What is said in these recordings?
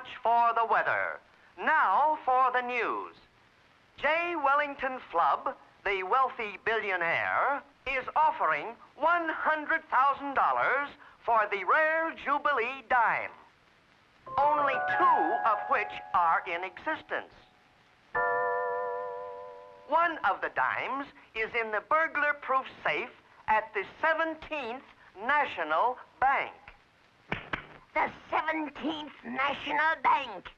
much for the weather. Now for the news. J. Wellington Flubb, the wealthy billionaire, is offering $100,000 for the rare Jubilee dime, only 2 of which are in existence. One of the dimes is in the burglar-proof safe at the 17th National Bank. The 17th National Bank.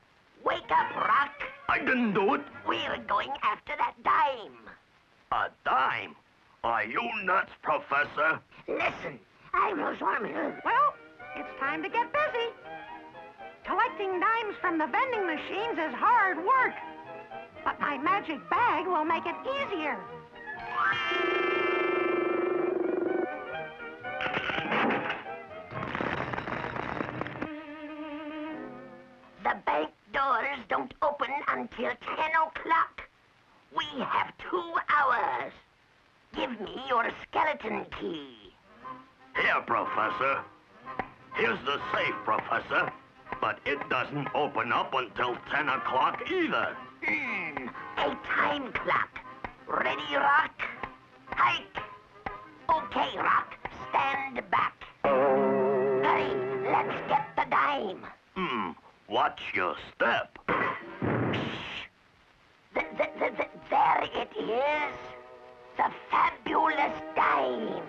Wake up, Rock. I didn't do it. We're going after that dime. A dime? Are you nuts, Professor? Listen, I was wondering... Well, it's time to get busy. Collecting dimes from the vending machines is hard work. But my magic bag will make it easier. The bank doors don't open until 10 o'clock. We have 2 hours. Give me your skeleton key. Here, Professor. Here's the safe, Professor. But it doesn't open up until 10 o'clock either. A time clock. Ready, Rock? Hike. Okay, Rock. Stand back. Hurry, let's get the dime. Watch your step. There it is. The fabulous dime.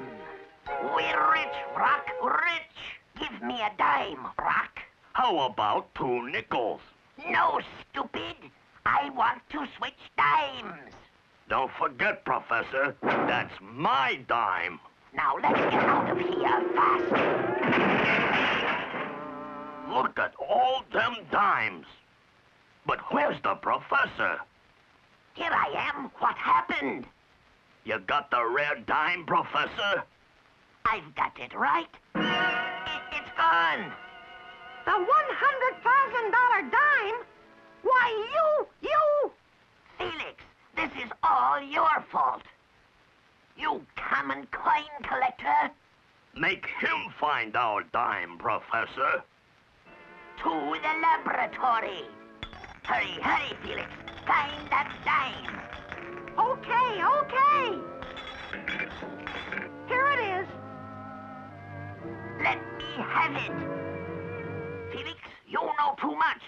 We're rich, Rock, rich. Give me a dime, Rock. How about 2 nickels? No, stupid. I want to switch dimes. Don't forget, Professor, that's my dime. Now let's get out of here fast. Look at all them dimes. But where's the Professor? Here I am. What happened? You got the rare dime, Professor? I've got it right. It's gone. The $100,000 dime? Why, you! Felix, this is all your fault. You common coin collector. Make him find our dime, Professor. To the laboratory. Hurry, Felix. Find that dime. Okay. Here it is. Let me have it. Felix, you know too much.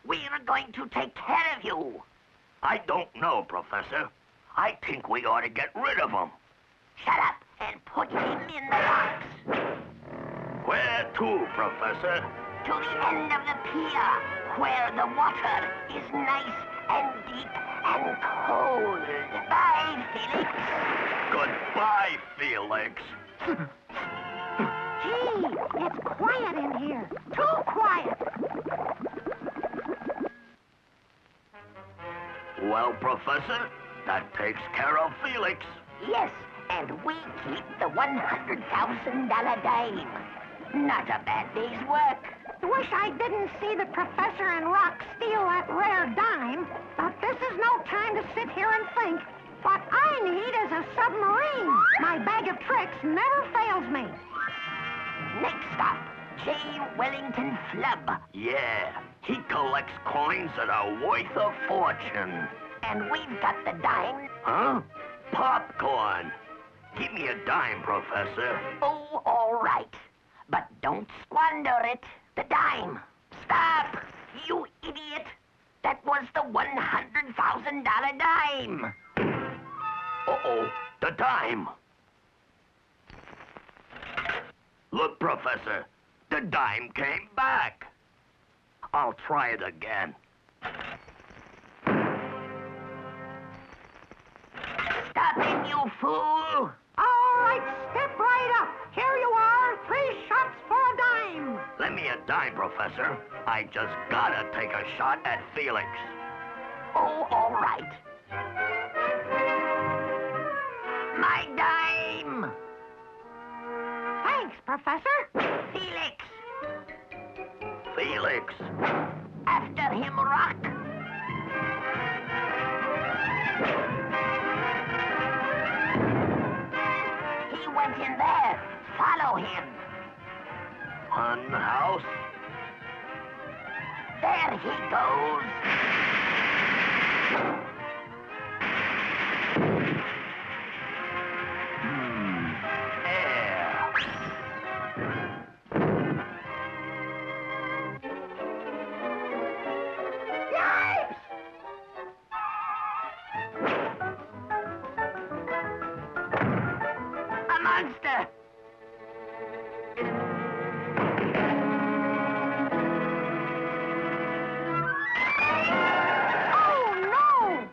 We're going to take care of you. I don't know, Professor. I think we ought to get rid of him. Shut up and put him in the box. Where to, Professor? To the end of the pier, where the water is nice and deep and cold. Bye, Felix. Goodbye, Felix. Gee, it's quiet in here. Too quiet. Well, Professor, that takes care of Felix. Yes, and we keep the $100,000 dime. Not a bad day's work. Wish I didn't see the Professor and Rock steal that rare dime, but this is no time to sit here and think. What I need is a submarine. My bag of tricks never fails me. Next stop, J. Wellington Flubb. Yeah, he collects coins that are worth a fortune. And we've got the dime. Huh? Popcorn. Give me a dime, Professor. Oh, all right. But don't squander it. The dime. Stop! You idiot! That was the $100,000 dime. Uh-oh, the dime. Look, Professor, the dime came back. I'll try it again. Stop it, you fool! All right, step right up. Here you are, 3 shots for a dime. Lend me a dime, Professor. I just gotta take a shot at Felix. Oh, all right. My dime! Thanks, Professor. Felix! Felix! After him, Rock! He went in there. Follow him. Fun house? There he goes. A monster! Oh, no!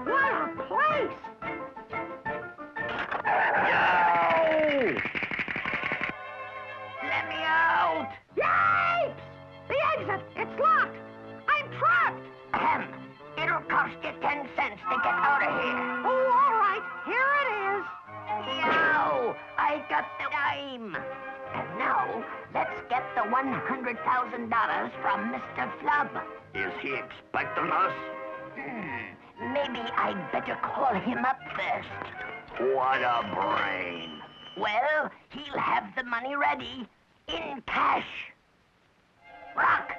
What a place! Let me out! Yipes! The exit! It's locked! I'm trapped! It'll cost you 10 cents to get out of here. Oh, all right. Here it is. Yow! I got the dime. And now, let's get the $100,000 from Mr. Flub. Is he expecting us? Maybe I'd better call him up first. What a brain. Well, he'll have the money ready, in cash. Rock,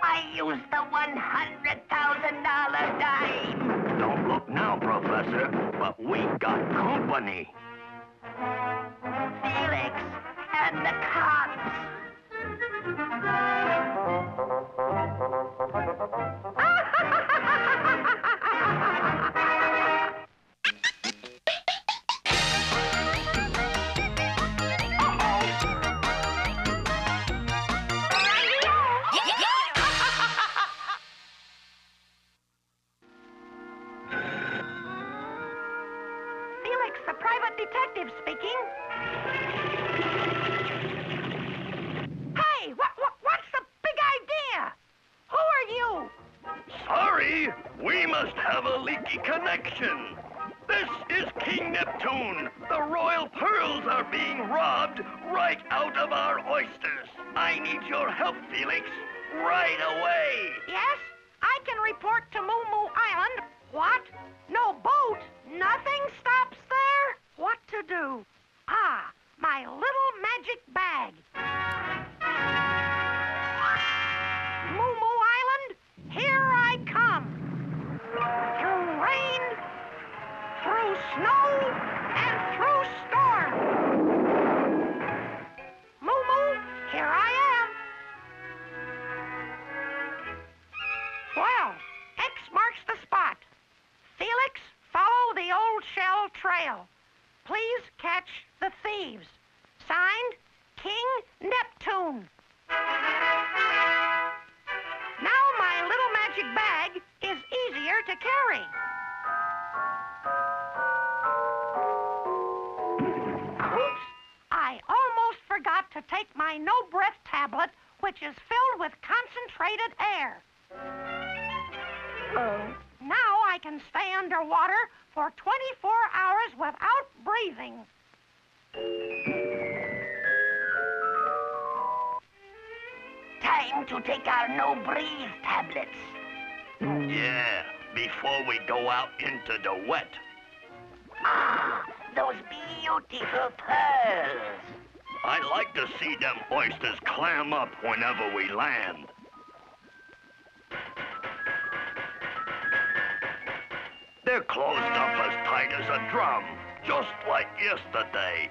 I used the $100,000 dime. Don't look now, Professor, but we got company. Felix and the cops. Felix, the private detective speaking. Hey, what's the big idea? Who are you? Sorry, we must have a leaky connection. This is King Neptune. The royal pearls are being robbed right out of our oysters. I need your help, Felix, right away. Yes, I can report to Moo Moo Island. What? No boat? Nothing stops there? What to do? Ah, my little magic bag. Moo Moo Island, here I come. Through rain, through snow, and through storm. Moo Moo, here I am. Well, X marks the spot. Felix, follow the old shell trail. Please catch the thieves. Signed, King Neptune. Now my little magic bag is easier to carry. Oops, I almost forgot to take my no-breath tablet, which is filled with concentrated air. Now I can stay underwater for 24 hours without breathing. Time to take our no-breathe tablets. Yeah, before we go out into the wet. Ah, those beautiful pearls. I like to see them oysters clam up whenever we land. They're closed up as tight as a drum, just like yesterday.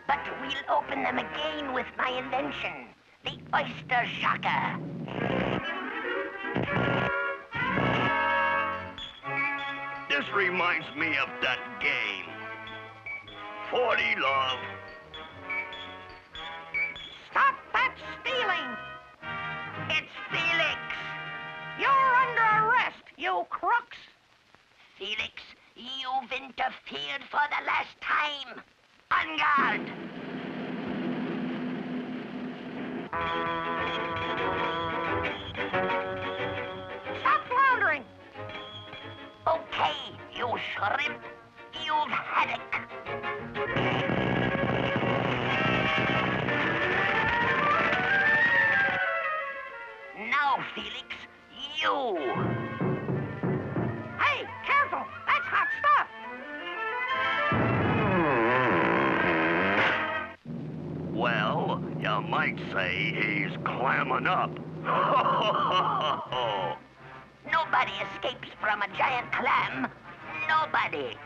But we'll open them again with my invention, the oyster shocker. This reminds me of that game. 40 love. Stop that stealing! It's Felix. You're under arrest, you crooks! Felix, you've interfered for the last time. On guard. Stop floundering! Okay, you shrimp. You've had it. Now, Felix, you. Hey, careful! That's hot stuff! Well, say he's clamming up. Nobody escapes from a giant clam. Nobody.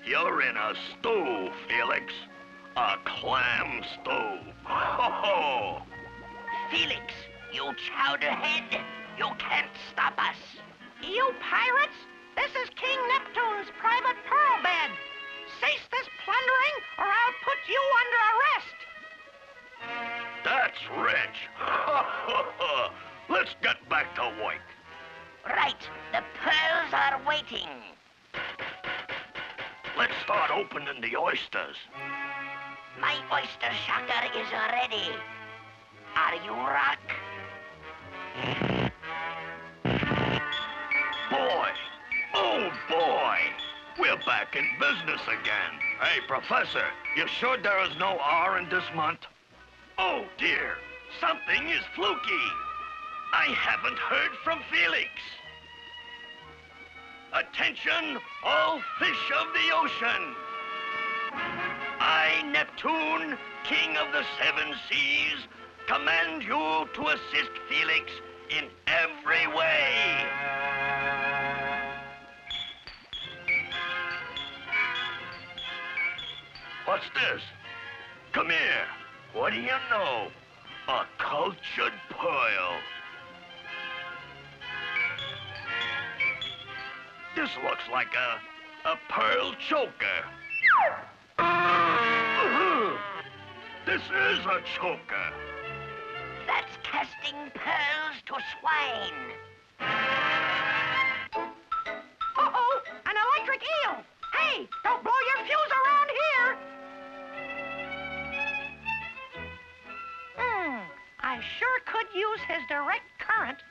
You're in a stew, Felix. A clam stew. Felix, you chowderhead, you can't stop us. You pirates, this is King Neptune's private pearl bed. Cease this plundering, or I'll put you under arrest. That's rich. Let's get back to work. Right, the pearls are waiting. Let's start opening the oysters. My oyster shocker is ready. Are you, Rock? Boy, oh boy, we're back in business again. Hey, Professor, you sure there is no R in this month? Oh dear, something is fluky. I haven't heard from Felix. Attention, all fish of the ocean. I, Neptune, King of the Seven Seas, command you to assist Felix in every way. What's this? Come here. What do you know? A cultured pearl. This looks like a pearl choker. This is a choker. That's casting pearls to swine. Uh-oh, an electric eel. Hey, don't blow your fuse around here. I sure could use his direct current.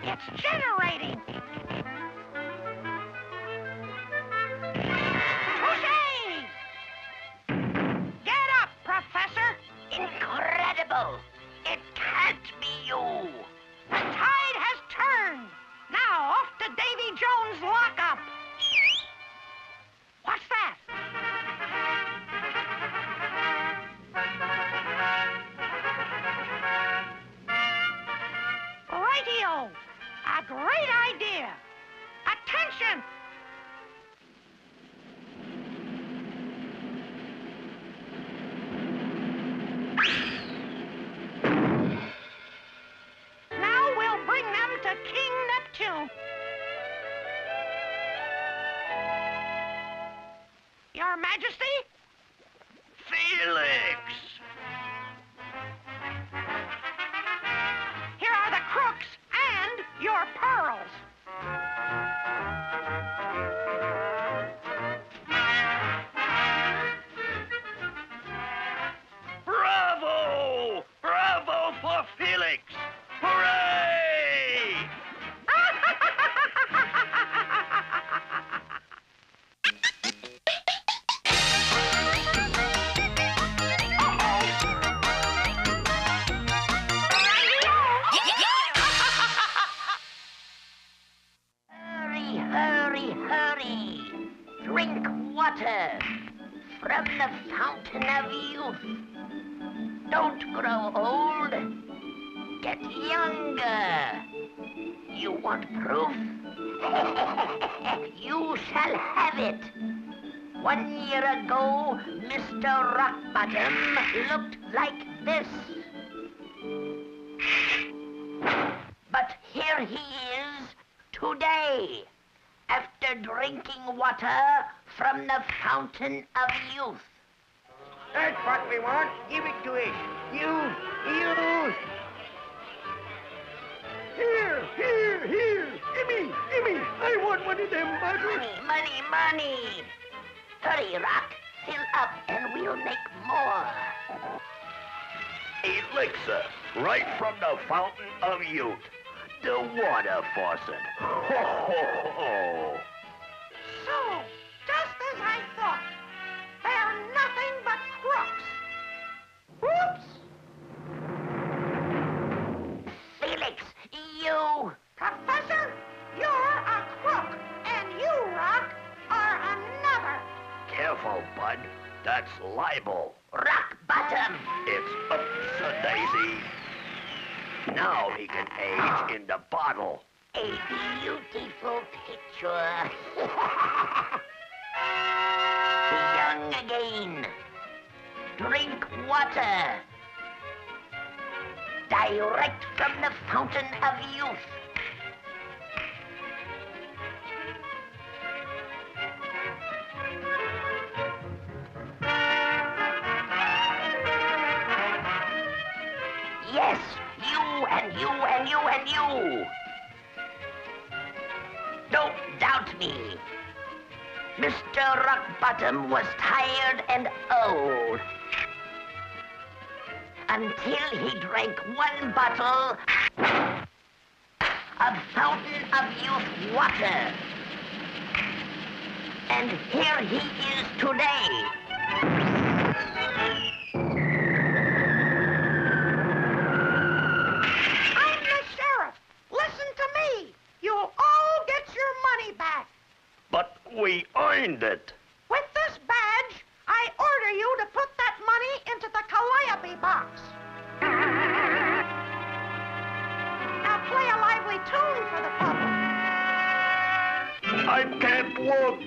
It's generating. Touché! Get up, Professor. Incredible. It can't be you. The tide has turned. Now off to Davy Jones' lockup. What's that? Radio. A great idea. Attention. Now we'll bring them to King Neptune. Your Majesty? Felix! Here are the crooks and your pearls. Bravo! Bravo for Felix! Hooray! Hurry, hurry, hurry. Drink water from the fountain of youth. Don't grow old. Get younger. You want proof? You shall have it. 1 year ago, Mr. Rockbottom looked like this. But here he is today, after drinking water from the fountain of youth. That's what we want. Give it to us. Youth. Here. Gimme. I want one of them bottles. Money. Hurry, Rock. Fill up and we'll make more. Elixir, right from the fountain of youth. The water faucet. Ho. So, just as I thought, they're nothing but crooks. Whoops! No, Bud. That's libel. Rockbottom! It's oops-a-daisy. Now he can age in the bottle. A beautiful picture. Young again. Drink water. Direct from the fountain of youth. Yes, you and you and you and you. Don't doubt me. Mr. Rockbottom was tired and old until he drank one bottle of Fountain of Youth water. And here he is today. I'm the sheriff. Listen to me. You'll all get your money back. But we earned it. With this badge, I order you to put that money into the calliope box. Now play a lively tune for the public. I can't look.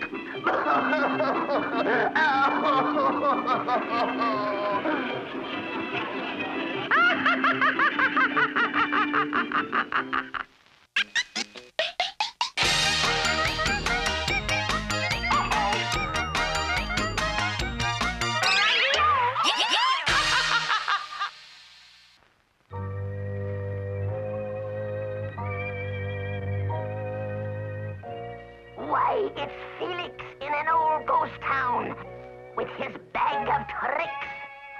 Why, it's Felix in an old ghost town with his bag of tricks.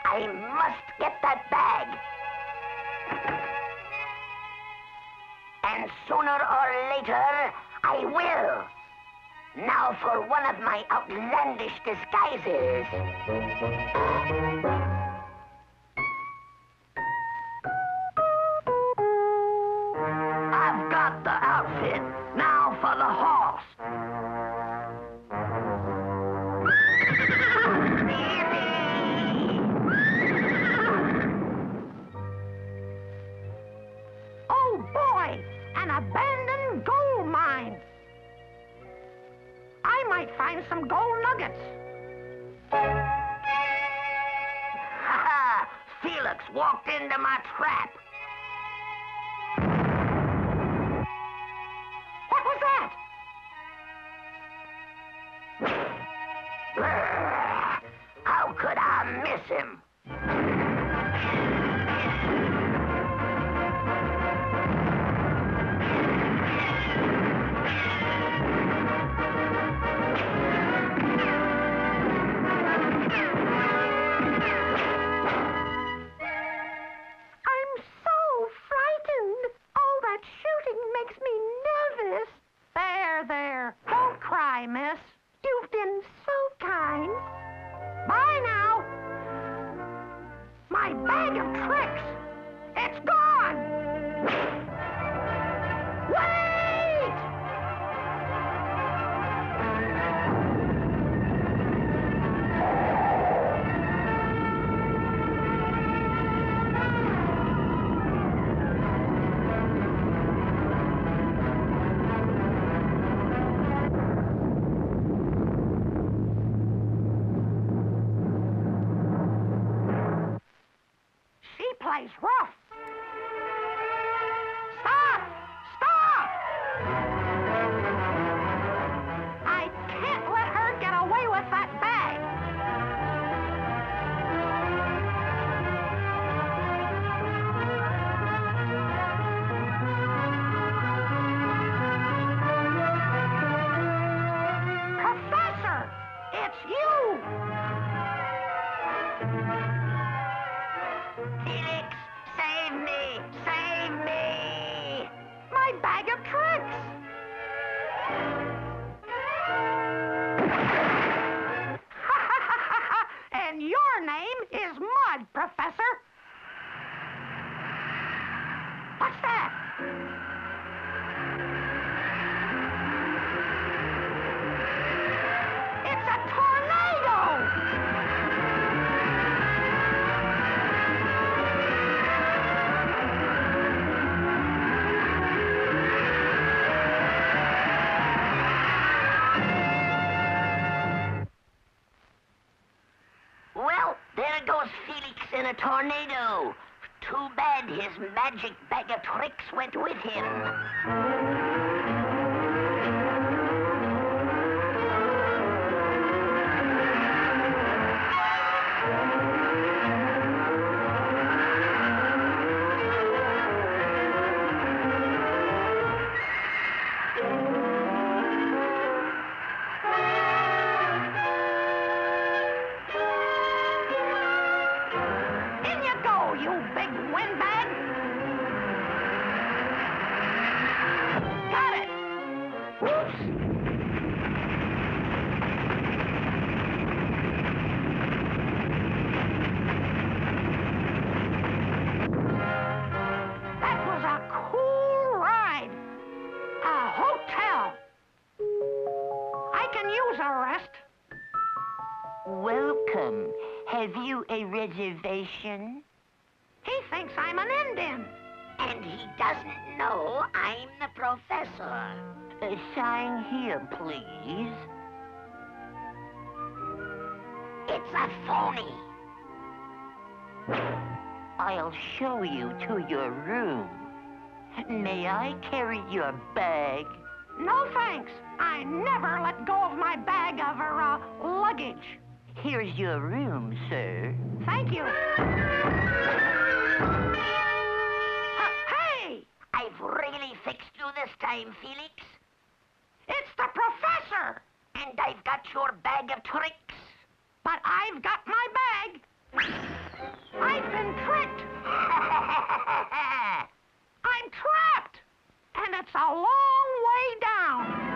I must get that bag. And sooner or later, I will. Now for one of my outlandish disguises. I've got the outfit. Now for the horse. Oh, boy, an abandoned gold mine. I might find some gold nuggets. Ha! Felix walked into my trap. What was that? How could I miss him? I'm so frightened. All that shooting makes me nervous. There. Don't cry, miss. You've been so kind. Bye now. My bag of tricks. It's gone. Wait! She plays rough. Stop! I can't let her get away with that bag. Professor, it's you. Felix, save me! Save me! My bag of tricks. And your name is Mud, Professor. What's that? It's a tornado! in a tornado. Too bad his magic bag of tricks went with him. Welcome. Have you a reservation? He thinks I'm an Indian. And he doesn't know I'm the professor. Sign here, please. It's a phony. I'll show you to your room. May I carry your bag? No, thanks. I never let go of my bag of luggage. Here's your room, sir. Thank you. Hey! I've really fixed you this time, Felix. It's the professor! And I've got your bag of tricks. But I've got my bag. I've been tricked. I'm trapped. And it's a long way down.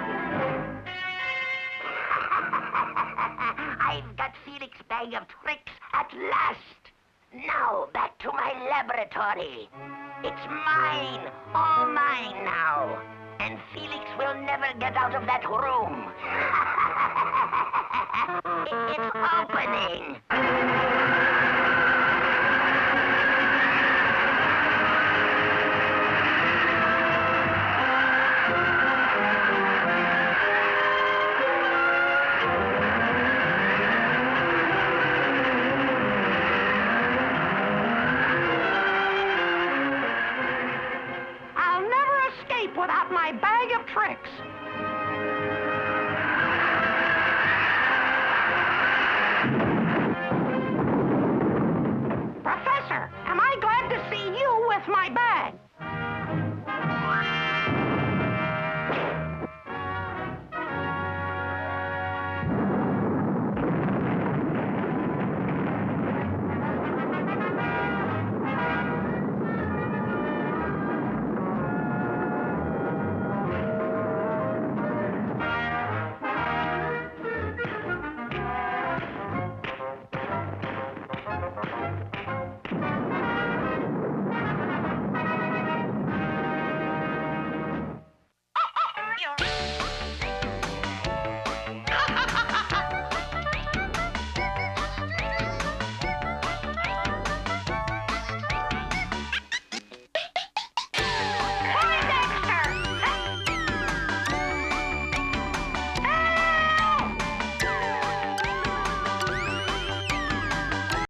I've got Felix's bag of tricks at last. Now, back to my laboratory. It's mine, all mine now. And Felix will never get out of that room. It's opening. Without my bag of tricks.